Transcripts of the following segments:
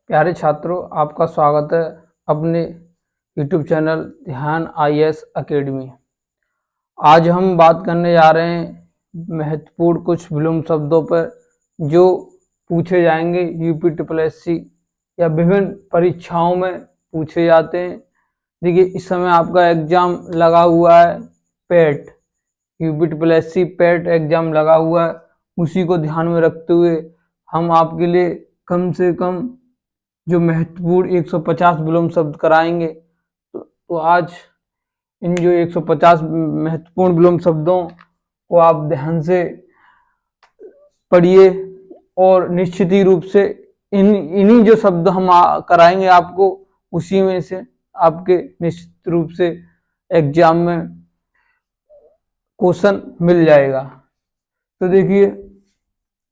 प्यारे छात्रों, आपका स्वागत है अपने YouTube चैनल ध्यान IAS अकेडमी। आज हम बात करने जा रहे हैं महत्वपूर्ण कुछ विलोम शब्दों पर जो पूछे जाएंगे UPSSC या विभिन्न परीक्षाओं में पूछे जाते हैं। देखिए, इस समय आपका एग्जाम लगा हुआ है, पेट UPSSC पेट एग्जाम लगा हुआ है। उसी को ध्यान में रखते हुए हम आपके लिए कम से कम जो महत्वपूर्ण 150 विलोम शब्द कराएंगे। तो आज इन जो 150 महत्वपूर्ण विलोम शब्दों को आप ध्यान से पढ़िए और निश्चित ही रूप से इन्हीं जो शब्द हम कराएंगे आपको, उसी में से आपके निश्चित रूप से एग्जाम में क्वेश्चन मिल जाएगा। तो देखिए,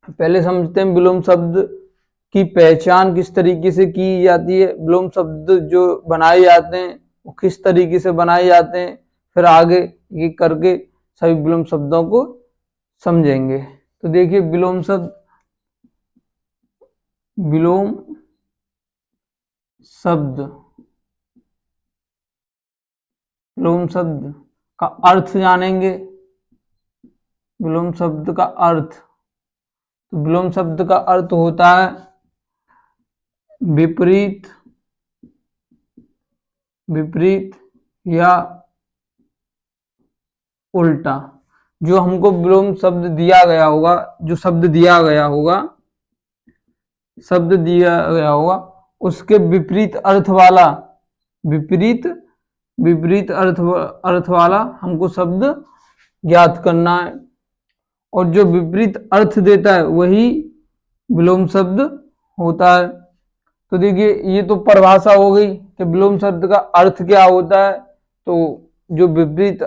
पहले समझते हैं विलोम शब्द की पहचान किस तरीके से की जाती है। विलोम शब्द जो बनाए जाते हैं वो किस तरीके से बनाए जाते हैं, फिर आगे ये करके सभी विलोम शब्दों को समझेंगे। तो देखिए, विलोम शब्द का अर्थ जानेंगे। विलोम शब्द का अर्थ, तो विलोम शब्द का अर्थ होता है विपरीत या उल्टा। जो हमको विलोम शब्द दिया गया होगा, उसके विपरीत अर्थ वाला हमको शब्द ज्ञात करना है, और जो विपरीत अर्थ देता है वही विलोम शब्द होता है। तो देखिए, ये तो परिभाषा हो गई कि विलोम शब्द का अर्थ क्या होता है। तो जो विपरीत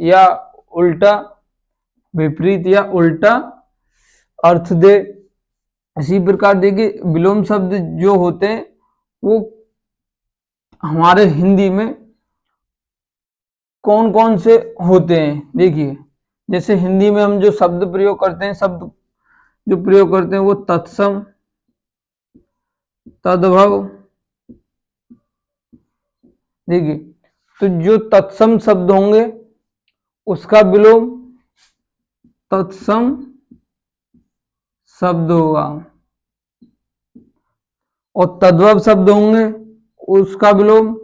या उल्टा अर्थ दे। इसी प्रकार देखिए, विलोम शब्द जो होते हैं वो हमारे हिंदी में कौन कौन से होते हैं। देखिए, जैसे हिंदी में हम जो शब्द प्रयोग करते हैं, वो तत्सम, तद्भव। देखिए, तो जो तत्सम शब्द होंगे उसका विलोम तत्सम शब्द होगा, और तद्भव शब्द होंगे उसका विलोम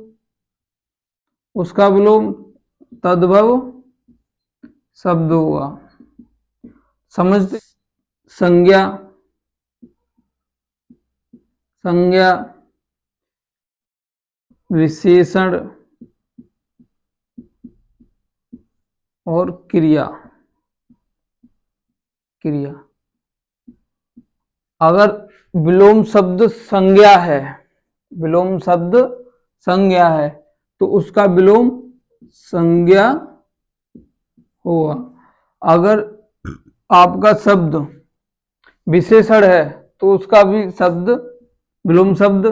तद्भव शब्द होगा। समझते? संज्ञा, विशेषण और क्रिया। अगर विलोम शब्द संज्ञा है तो उसका विलोम संज्ञा होगा। अगर आपका शब्द विशेषण है तो उसका भी विलोम शब्द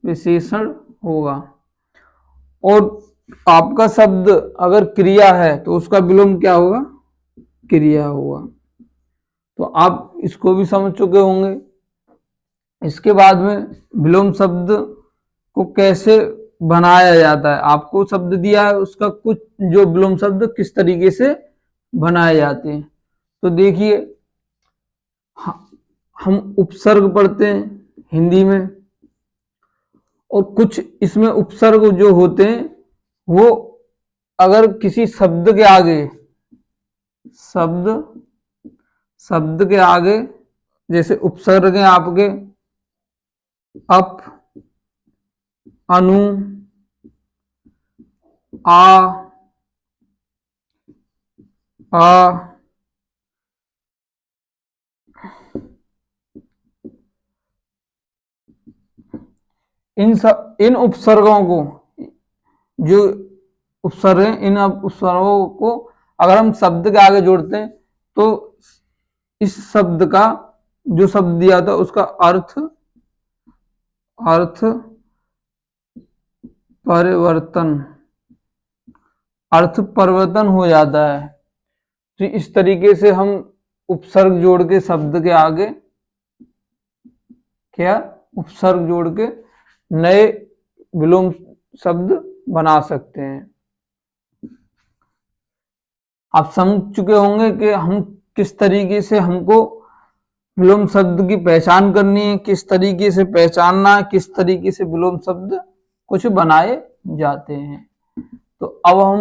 विशेषण होगा। और आपका शब्द अगर क्रिया है तो उसका विलोम क्या होगा? क्रिया होगा। तो आप इसको भी समझ चुके होंगे। इसके बाद में विलोम शब्द को कैसे बनाया जाता है। आपको शब्द दिया है, उसका कुछ जो विलोम शब्द किस तरीके से बनाए जाते हैं। तो देखिए, हम उपसर्ग पढ़ते हैं हिंदी में, और कुछ इसमें उपसर्ग जो होते हैं वो अगर किसी शब्द के आगे जैसे उपसर्ग हैं आपके अप, अनु, आ, इन उपसर्गों को, जो उपसर्ग हैं, इन उपसर्गों को अगर हम शब्द के आगे जोड़ते हैं तो इस शब्द का जो शब्द दिया था उसका अर्थ परिवर्तन हो जाता है। तो इस तरीके से हम उपसर्ग जोड़ के शब्द के आगे क्या उपसर्ग जोड़ के नए विलोम शब्द बना सकते हैं। आप समझ चुके होंगे कि हम किस तरीके से हमको विलोम शब्द की पहचान करनी है, किस तरीके से पहचानना है, किस तरीके से विलोम शब्द कुछ बनाए जाते हैं। तो अब हम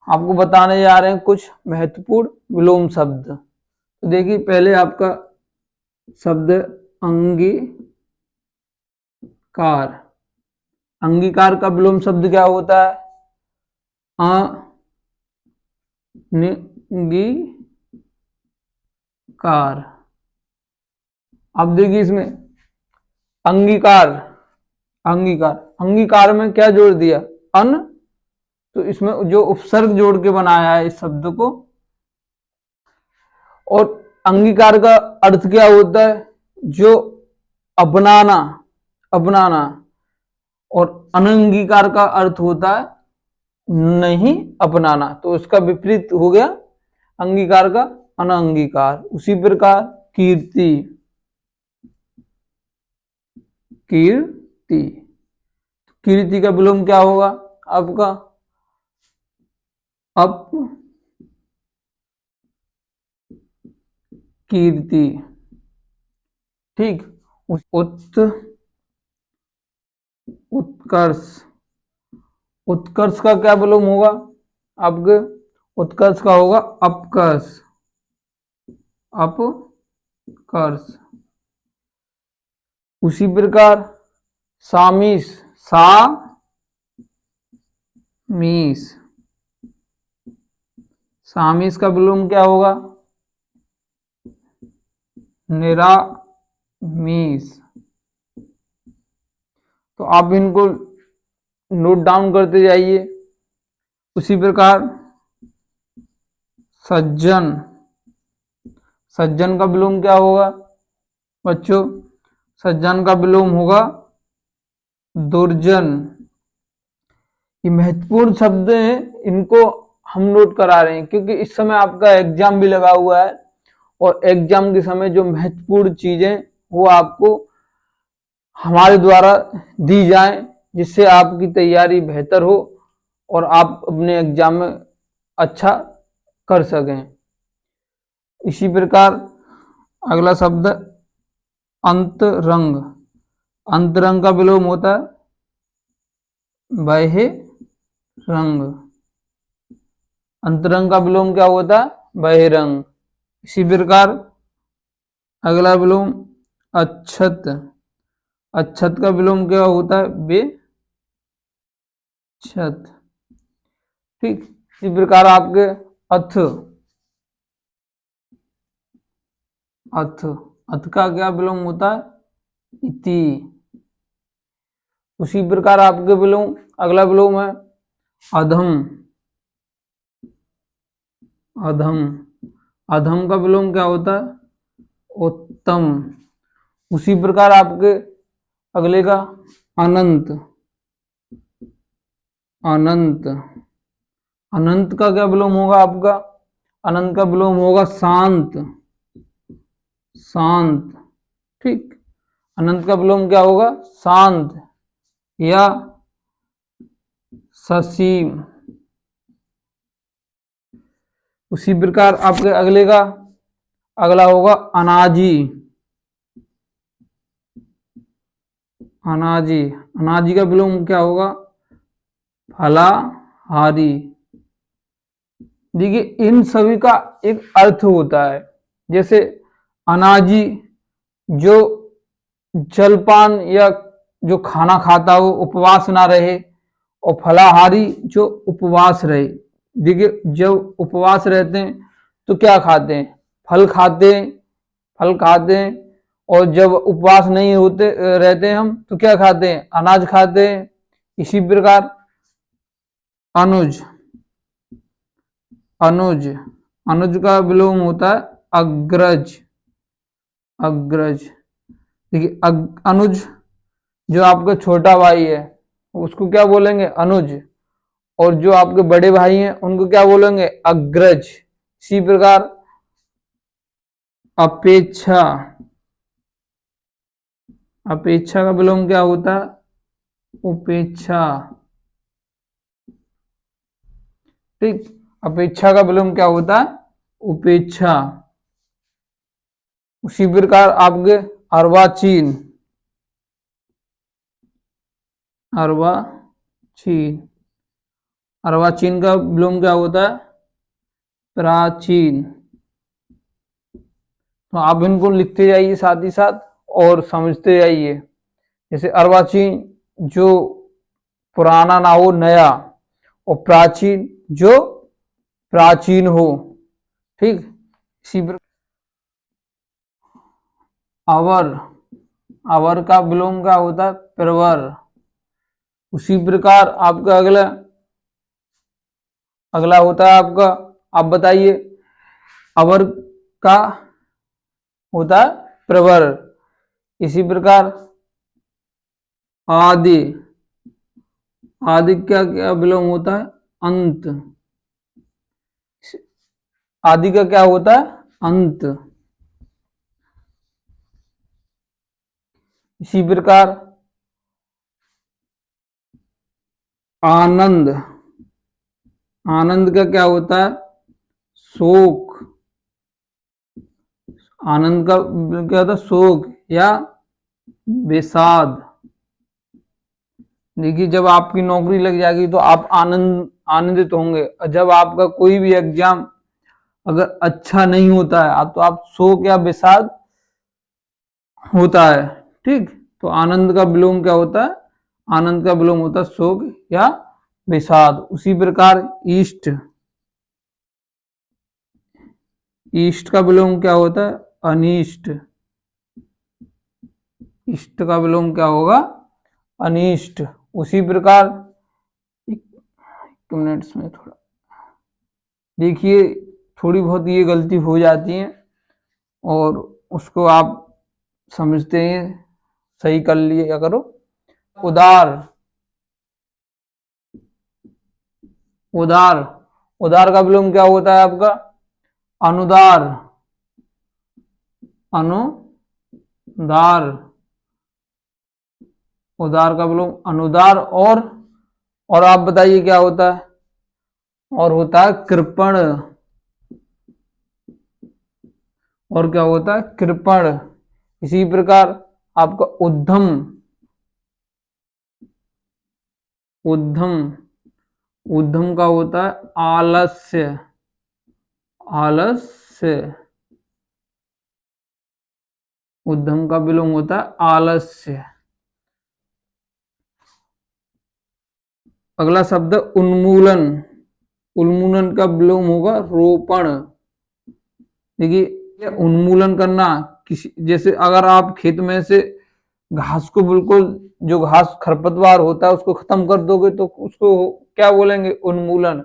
आपको बताने जा रहे हैं कुछ महत्वपूर्ण विलोम शब्द। तो देखिए, पहले आपका शब्द अंगीकार। अंगीकार का विलोम शब्द क्या होता है? अंगीकार। अब देखिए इसमें अंगीकार, अंगीकार, अंगीकार में क्या जोड़ दिया? अन। तो इसमें जो उपसर्ग जोड़ के बनाया है इस शब्द को। और अंगीकार का अर्थ क्या होता है? जो अपनाना, अपनाना। और अनंगीकार का अर्थ होता है नहीं अपनाना। तो इसका विपरीत हो गया अंगीकार का अनंगीकार। उसी प्रकार कीर्ति, कीर्ति, कीर्ति का विलोम क्या होगा आपका? अप कीर्ति। ठीक। उत्कर्ष, उत्कर्ष का क्या विलोम होगा आपके? उत्कर्ष का होगा अपकर्ष, अपकर्ष। उसी प्रकार सामीस, सामीस, सामीस का विलोम क्या होगा? निरामीस। तो आप इनको नोट डाउन करते जाइए। उसी प्रकार सज्जन, सज्जन का विलोम क्या होगा बच्चों? सज्जन का विलोम होगा दुर्जन। ये महत्वपूर्ण शब्द हैं, इनको हम नोट करा रहे हैं क्योंकि इस समय आपका एग्जाम भी लगा हुआ है और एग्जाम के समय जो महत्वपूर्ण चीजें वो आपको हमारे द्वारा दी जाएं, जिससे आपकी तैयारी बेहतर हो और आप अपने एग्जाम में अच्छा कर सकें। इसी प्रकार अगला शब्द अंतरंग। अंतरंग का विलोम होता है बहिरंग। अंतरंग का विलोम क्या होता है? बहिरंग। इसी प्रकार अगला विलोम अच्छत। अच्छत का विलोम क्या होता है? बेछत। ठीक। इसी प्रकार आपके अथ, अथ, अथ का क्या विलोम होता है? इति। उसी प्रकार आपके विलोम, अगला विलोम है अधम। अधम, अधम का विलोम क्या होता है? उत्तम। उसी प्रकार आपके अगले का अनंत। अनंत, अनंत का क्या विलोम होगा आपका? अनंत का विलोम होगा शांत, शांत। ठीक। अनंत का विलोम क्या होगा? शांत या ससीम। उसी प्रकार आपके अगले का अगला होगा अनाजी। अनाजी, अनाजी का विलोम क्या होगा? फलाहारी। देखिए इन सभी का एक अर्थ होता है। जैसे अनाजी जो जलपान या जो खाना खाता हो उपवास ना रहे, और फलाहारी जो उपवास रहे। देखिए जब उपवास रहते हैं तो क्या खाते हैं? फल खाते हैं, फल खाते हैं। और जब उपवास नहीं होते रहते हैं हम तो क्या खाते हैं? अनाज खाते हैं। इसी प्रकार अनुज, अनुज, अनुज का विलोम होता है अग्रज, अग्रज। देखिए अनुज जो आपका छोटा भाई है उसको क्या बोलेंगे? अनुज। और जो आपके बड़े भाई हैं उनको क्या बोलेंगे? अग्रज। इसी प्रकार अपेक्षा, अपेक्षा का विलोम क्या होता है? उपेक्षा। ठीक, अपेक्षा का विलोम क्या होता है? उपेक्षा। उसी प्रकार आपके अर्वाचीन, अर्वाचीन, अर्वाचीन का विलोम क्या होता है? प्राचीन। तो आप इनको लिखते जाइए साथ ही साथ और समझते जाइए। जैसे अर्वाचीन जो पुराना ना हो, नया, और प्राचीन जो प्राचीन हो। ठीक, इसी प्रकार अवर, अवर का विलोम क्या होता है? प्रवर। उसी प्रकार आपका अगला अगला होता है आपका, आप बताइए, अवर का होता है प्रवर। इसी प्रकार आदि, आदि क्या क्या विलोम होता है? अंत। आदि का क्या होता है? अंत। इसी प्रकार आनंद, आनंद का क्या होता है? शोक। आनंद का क्या होता है? शोक या विषाद। देखिए, जब आपकी नौकरी लग जाएगी तो आप आनंदित होंगे, और जब आपका कोई भी एग्जाम अगर अच्छा नहीं होता है तो आप शोक या विषाद होता है। ठीक, तो आनंद का विलोम क्या होता है? आनंद का विलोम होता है शोक या विषाद। उसी प्रकार इष्ट, इष्ट का विलोम क्या होता है? अनिष्ट। इष्ट का विलोम क्या होगा? अनिष्ट। उसी प्रकार एक मिनट में थोड़ा देखिए, थोड़ी बहुत ये गलती हो जाती है और उसको आप समझते हैं, सही कर लिया करो। उदार, उदार, उदार का विलोम क्या होता है आपका? अनुदार, अनुदार। उदार का विलोम अनुदार। और आप बताइए क्या होता है? और होता है कृपण। और क्या होता है? कृपण। इसी प्रकार आपका उद्धम, उद्धम, उद्धम का होता है आलस्य, आलस्य। उद्धम का विलोम होता है आलस्य। अगला शब्द उन्मूलन, उन्मूलन का विलोम होगा रोपण। देखिए, उन्मूलन करना, किसी जैसे अगर आप खेत में से घास को बिल्कुल, जो घास खरपतवार होता है उसको खत्म कर दोगे तो उसको क्या बोलेंगे? उन्मूलन।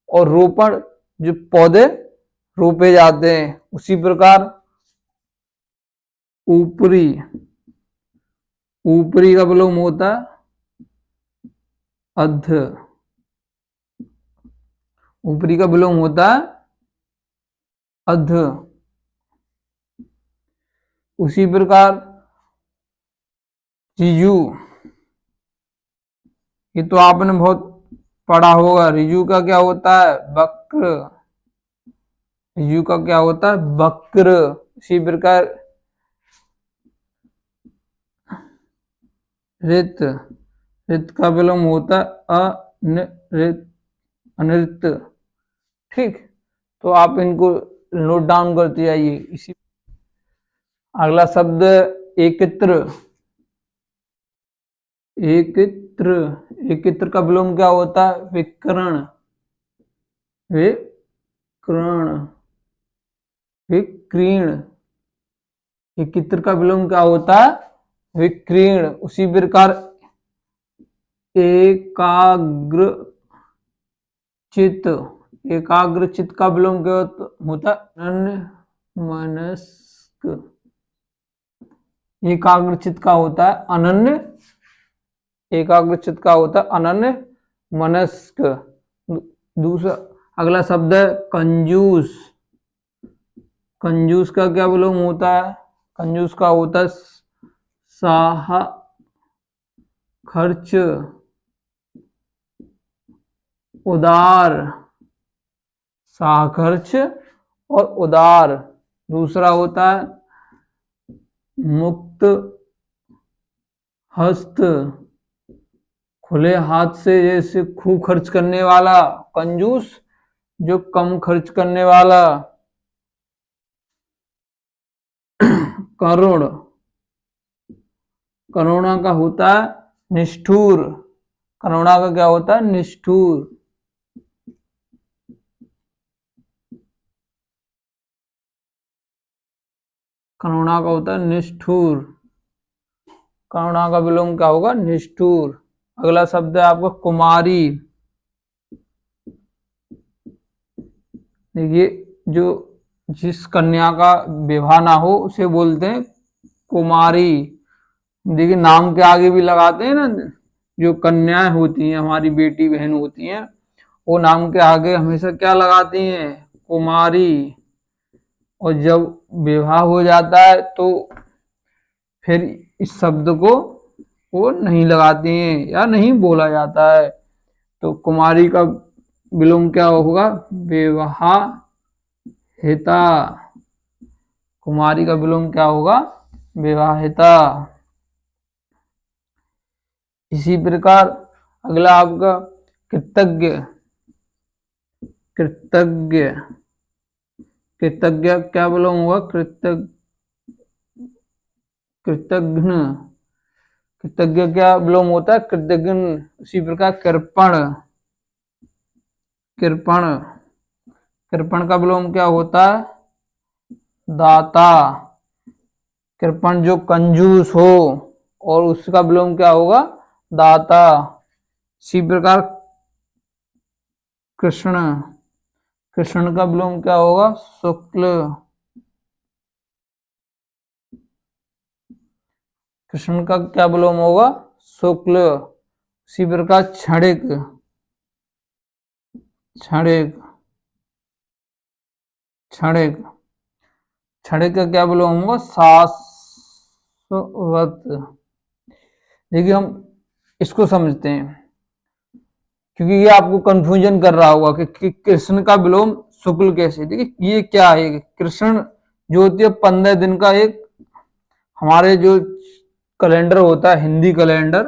और रोपण, जो पौधे रोपे जाते हैं। उसी प्रकार ऊपरी, ऊपरी का विलोम होता है अध। ऊपरी का विलोम होता है अध। उसी प्रकार रिजु, ये तो आपने बहुत पढ़ा होगा। रिजु का क्या होता है? वक्र। रिजु का क्या होता है? वक्र। इसी प्रकार रित, रित का विलोम होता है अनित, अनित। ठीक, तो आप इनको नोट डाउन करते जाइए। इसी अगला शब्द एकत्र, एकत्र, एकत्र का विलोम क्या होता है? विकर्ण, विकर्ण, विकीर्ण। एकत्र का विलोम क्या होता है? विकीर्ण। उसी प्रकार एकाग्र चित्त, एकाग्र चित्त का विलोम क्या होता है? अन्यमनस्क। एकाग्र चित्त का होता है अनन्य, एकाग्र चित्त का होता है अनन्य मनस्क। दूसरा अगला शब्द है कंजूस। कंजूस का क्या विलोम होता है? कंजूस का होता है साह खर्च, उदार, साह खर्च और उदार। दूसरा होता है मुक्त हस्त, खुले हाथ से जैसे खूब खर्च करने वाला। कंजूस, जो कम खर्च करने वाला। करुण, करुणा का होता है निष्ठुर। करुणा का क्या होता है? निष्ठुर। करुणा का होता है निष्ठुर। करुणा का विलोम क्या होगा? निष्ठुर। अगला शब्द है आपका कुमारी। देखिए, जो जिस कन्या का विवाह ना हो उसे बोलते हैं कुमारी। देखिए, नाम के आगे भी लगाते हैं ना, जो कन्याएं होती हैं, हमारी बेटी बहन होती हैं, वो नाम के आगे हमेशा क्या लगाती हैं? कुमारी। और जब विवाह हो जाता है तो फिर इस शब्द को वो नहीं लगाती हैं या नहीं बोला जाता है। तो कुमारी का विलोम क्या होगा? विवाहिता। कुमारी का विलोम क्या होगा? विवाहिता। इसी प्रकार अगला आपका कृतज्ञ। कृतज्ञ, कृतज्ञ क्या विलोम होगा? कृतज्ञ। कृतज्ञ क्या विलोम होता है? कृतज्ञ। उसी प्रकार कृपण। कृपण, कृपण का विलोम क्या होता है? दाता। कृपण जो कंजूस हो, और उसका विलोम क्या होगा? दाता। इसी प्रकार कृष्ण। कृष्ण का विलोम क्या होगा? शुक्ल। कृष्ण का क्या विलोम होगा? शुक्ल। इसी प्रकार क्षणिक। क्षणिक, क्षणिक, क्षणिक का क्या विलोम होगा? शाश्वत। देखिए, हम इसको समझते हैं क्योंकि ये आपको कंफ्यूजन कर रहा होगा कि कृष्ण का विलोम शुक्ल कैसे। देखिए, ये क्या है? कृष्ण जो होती है 15 दिन का एक हमारे जो कैलेंडर होता है, हिंदी कैलेंडर,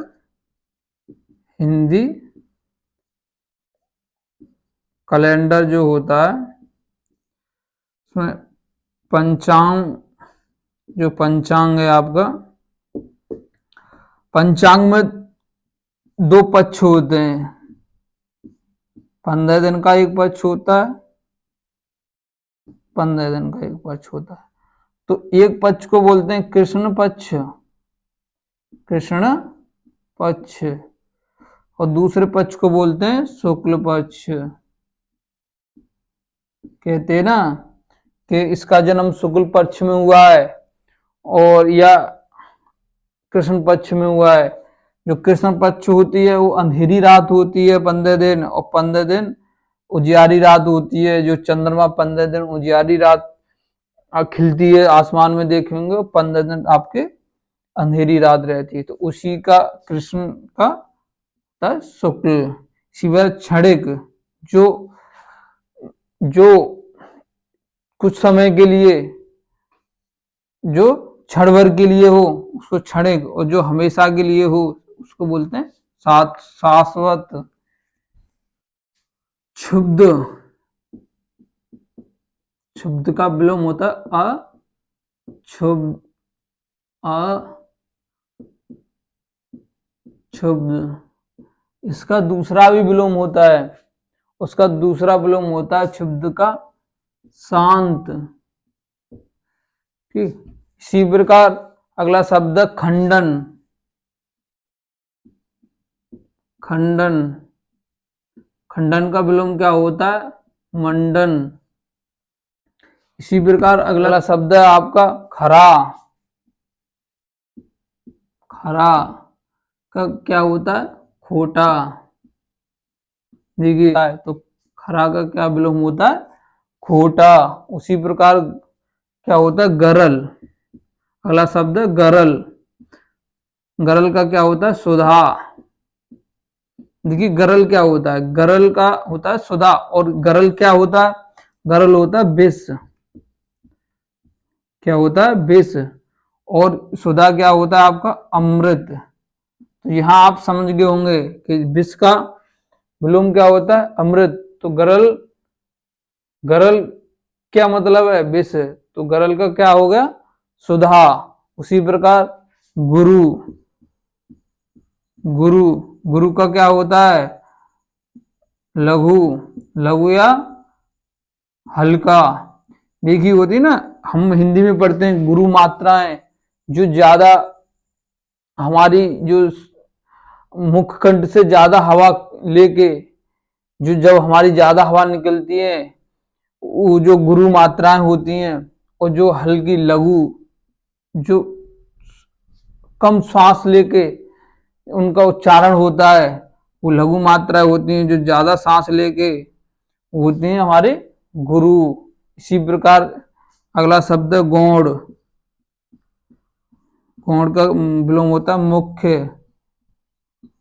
हिंदी कैलेंडर जो होता है उसमें पंचांग, जो पंचांग है आपका, पंचांग में 2 पक्ष होते हैं। 15 दिन का एक पक्ष होता है, 15 दिन का एक पक्ष होता है। तो एक पक्ष को बोलते हैं कृष्ण पक्ष, कृष्ण पक्ष, और दूसरे पक्ष को बोलते हैं शुक्ल पक्ष। कहते हैं ना कि इसका जन्म शुक्ल पक्ष में हुआ है, और या कृष्ण पक्ष में हुआ है। जो कृष्ण पक्ष होती है वो अंधेरी रात होती है 15 दिन, और 15 दिन उजियारी रात होती है। जो चंद्रमा 15 दिन उजियारी रात खिलती है आसमान में देखेंगे, 15 दिन आपके अंधेरी रात रहती है। तो उसी का कृष्ण का शुक्ल। शिवर क्षणिक, जो जो कुछ समय के लिए, जो क्षण भर के लिए हो उसको क्षणिक, और जो हमेशा के लिए हो उसको बोलते हैं शाश्वत। क्षुब्ध, क्षुब्ध का विलोम होता है अक्षुब्ध। क्षुब्ध, इसका दूसरा भी विलोम होता है, उसका दूसरा विलोम होता है क्षुब्ध का शांत। ठीक, इसी प्रकार अगला शब्द खंडन। खंडन, खंडन का विलोम क्या होता है? मंडन। इसी प्रकार अगला शब्द है आपका खरा। खरा का क्या होता है? खोटा। देखिए, तो खरा का क्या विलोम होता है? खोटा। उसी प्रकार क्या होता है? गरल। अगला शब्द है गरल। गरल का क्या होता है? सुधा। देखिए गरल क्या होता है? गरल का होता है सुधा, और गरल क्या होता है? गरल होता है विष। क्या होता है? विष। और सुधा क्या होता है आपका? अमृत। तो यहाँ आप समझ गए होंगे कि विष का विलोम क्या होता है? अमृत। तो गरल, गरल क्या मतलब है? विष। तो गरल का क्या हो गया? सुधा। उसी प्रकार गुरु, गुरु, गुरु का क्या होता है? लघु, लघु या हल्का। देखी होती ना, हम हिंदी में पढ़ते हैं गुरु मात्राएं, जो ज्यादा हमारी जो मुख कंठ से ज्यादा हवा लेके, जो जब हमारी ज्यादा हवा निकलती है वो जो गुरु मात्राएं होती हैं, और जो हल्की लघु, जो कम श्वास लेके उनका उच्चारण होता है, वो लघु मात्राएं होती हैं, जो ज्यादा सांस लेके होती हैं हमारे गुरु। इसी प्रकार अगला शब्द है गौड़। गौड़ का विलोम होता है मुख्य।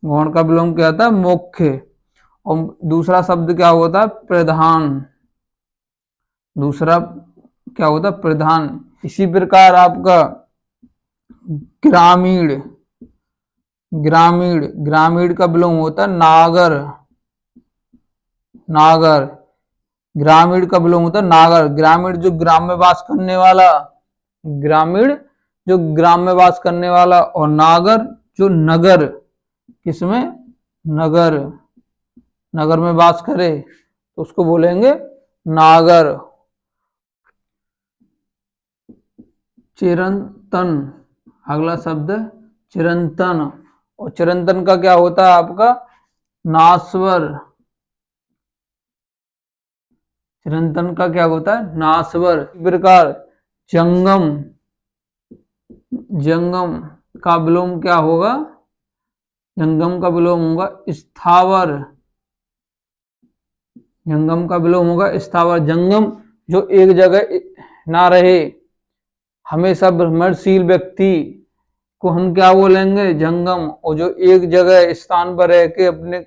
गौड़ का विलोम क्या होता है? मुख्य। और दूसरा शब्द क्या होता है? प्रधान। दूसरा क्या होता है? प्रधान। इसी प्रकार आपका ग्रामीण, ग्रामीण, ग्रामीण का विलोम होता है नागर। नागर, ग्रामीण का विलोम होता है नागर। ग्रामीण जो ग्राम में वास करने वाला, ग्रामीण जो ग्राम में वास करने वाला, और नागर जो नगर, किसमें? नगर, नगर में वास करे तो उसको बोलेंगे नागर। चिरंतन, अगला शब्द चिरंतन। और चिरंतन का क्या होता है आपका? नासवर। चिरंतन का क्या होता है? नासवर। इस प्रकार जंगम, जंगम का विलोम क्या होगा? जंगम का विलोम होगा स्थावर। जंगम का विलोम होगा स्थावर। जंगम जो एक जगह ना रहे, हमेशा भ्रमणशील व्यक्ति को हम क्या बोलेंगे? जंगम। और जो एक जगह स्थान पर रह के अपने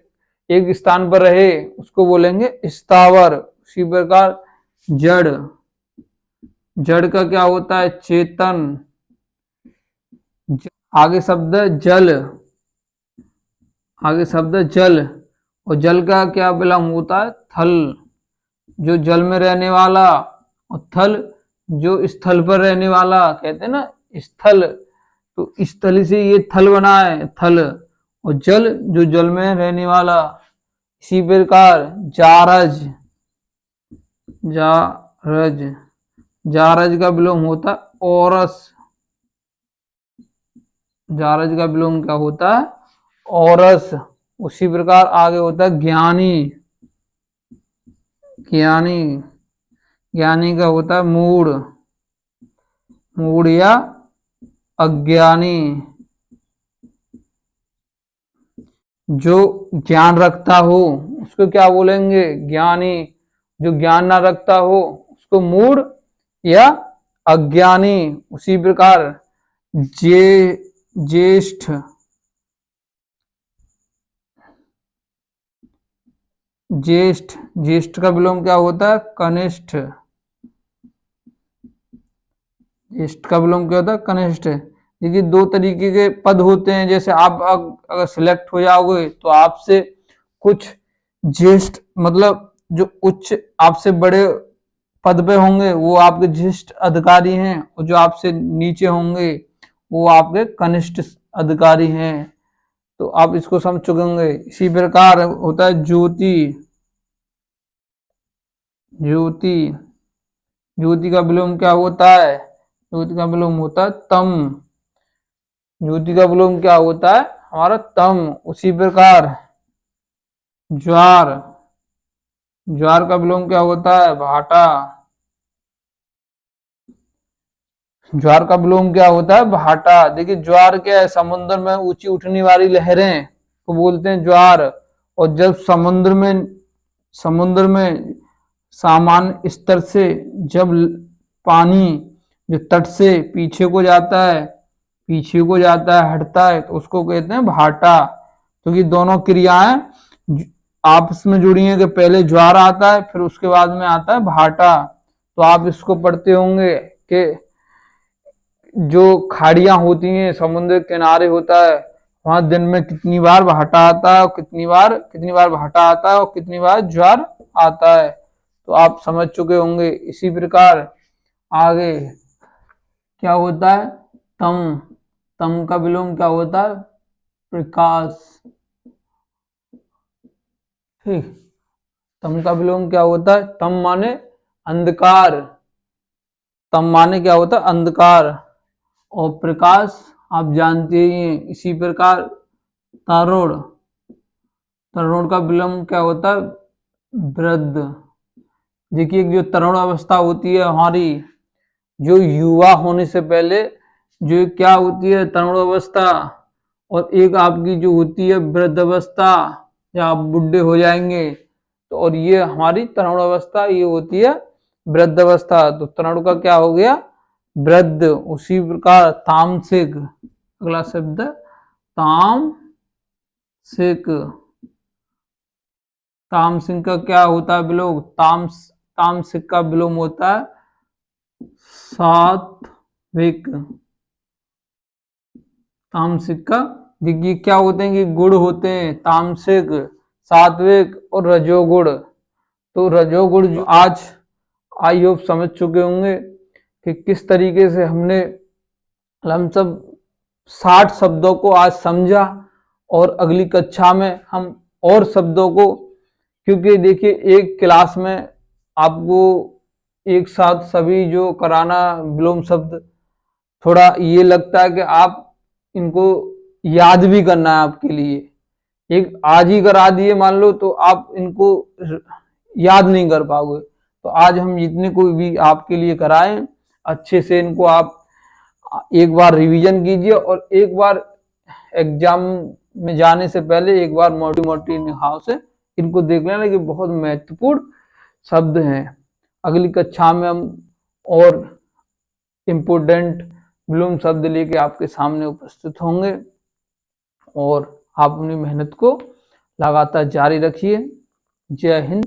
एक स्थान पर रहे उसको बोलेंगे स्थावर। उसी प्रकार जड़, जड़ का क्या होता है? चेतन। आगे शब्द जल, आगे शब्द जल। और जल का क्या विलोम होता है? थल, जो जल में रहने वाला, और थल जो स्थल पर रहने वाला, कहते हैं ना स्थल, तो स्थल से ये थल बना है, थल। और जल जो जल में रहने वाला। इसी प्रकार जारज, जारज, जारज का विलोम होता है औरस। जारज का विलोम क्या होता है? औरस। उसी प्रकार आगे होता है ज्ञानी। ज्ञानी, ज्ञानी का होता है मूढ़, मूढ़ या अज्ञानी। जो ज्ञान रखता हो उसको क्या बोलेंगे? ज्ञानी। जो ज्ञान ना रखता हो उसको मूढ़ या अज्ञानी। उसी प्रकार ज्येष्ठ, ज्येष्ठ, ज्येष्ठ का विलोम क्या होता है? कनिष्ठ। ज्येष्ठ का विलोम क्या होता है? कनिष्ठ। देखिए दो तरीके के पद होते हैं, जैसे आप अगर सिलेक्ट हो जाओगे तो आपसे कुछ ज्येष्ठ मतलब जो उच्च आपसे बड़े पद पे होंगे वो आपके ज्येष्ठ अधिकारी हैं, और जो आपसे नीचे होंगे वो आपके कनिष्ठ अधिकारी हैं। तो आप इसको समझ चुके होंगे। इसी प्रकार होता है ज्योति। ज्योति, ज्योति का विलोम क्या होता है? ज्योति का विलोम होता है तम। ज्योति का विलोम क्या होता है? हमारा तम। उसी प्रकार ज्वार, ज्वार का विलोम क्या होता है? भाटा। ज्वार का विलोम क्या होता है? भाटा। देखिए ज्वार क्या है? समुद्र में ऊंची उठने वाली लहरें को बोलते हैं ज्वार। और जब समुद्र में सामान्य स्तर से जब पानी जो तट से पीछे को जाता है पीछे को जाता है, हटता है, तो उसको कहते हैं भाटा। तो ये दोनों क्रियाएं आपस में जुड़ी हैं कि पहले ज्वार आता है, फिर उसके बाद में आता है भाटा। तो आप इसको पढ़ते होंगे कि जो खाड़ियां होती हैं, समुद्र के किनारे होता है, वहां दिन में कितनी बार भाटा आता है और कितनी बार भाटा आता है और कितनी बार ज्वार आता है। तो आप समझ चुके होंगे। इसी प्रकार आगे क्या होता है, तम। तम का विलोम क्या होता है, प्रकाश। ठीक, तम का विलोम क्या होता है, तम माने अंधकार। तम माने क्या होता है, अंधकार। और प्रकाश आप जानते ही हैं। इसी प्रकार तरुण। तरुण का विलोम क्या होता है, वृद्ध। देखिए जो तरुण अवस्था होती है हमारी, जो युवा होने से पहले जो क्या होती है, तरुण अवस्था। और एक आपकी जो होती है वृद्ध अवस्था, या आप बुढ़े हो जाएंगे, तो और ये हमारी तरुण अवस्था ये होती है वृद्ध अवस्था। तो तरुण का क्या हो गया, वृद्ध। उसी प्रकार तामसिक, अगला शब्द तामसिक। तामसिक का क्या होता है विलोम, तामसिक का विलोम होता है सात्विक। तामसिक का देखिए क्या होते हैं कि गुण होते हैं, तामसिक, सात्विक और रजोगुण। तो रजोगुण जो आज आई होप समझ चुके होंगे कि किस तरीके से हमने लमसम 60 शब्दों को आज समझा। और अगली कक्षा में हम और शब्दों को, क्योंकि देखिए एक क्लास में आपको एक साथ सभी जो कराना विलोम शब्द, थोड़ा ये लगता है कि आप इनको याद भी करना है आपके लिए। एक आज ही करा दिए मान लो तो आप इनको याद नहीं कर पाओगे। तो आज हम जितने कोई भी आपके लिए कराएं, अच्छे से इनको आप एक बार रिवीजन कीजिए और एक बार एग्जाम में जाने से पहले एक बार मोटी मोटी निगाहों से इनको देख लेना कि बहुत महत्वपूर्ण शब्द हैं। अगली कक्षा में हम और इम्पोर्टेंट विलोम शब्द लेके आपके सामने उपस्थित होंगे। और आप अपनी मेहनत को लगातार जारी रखिए। जय हिंद,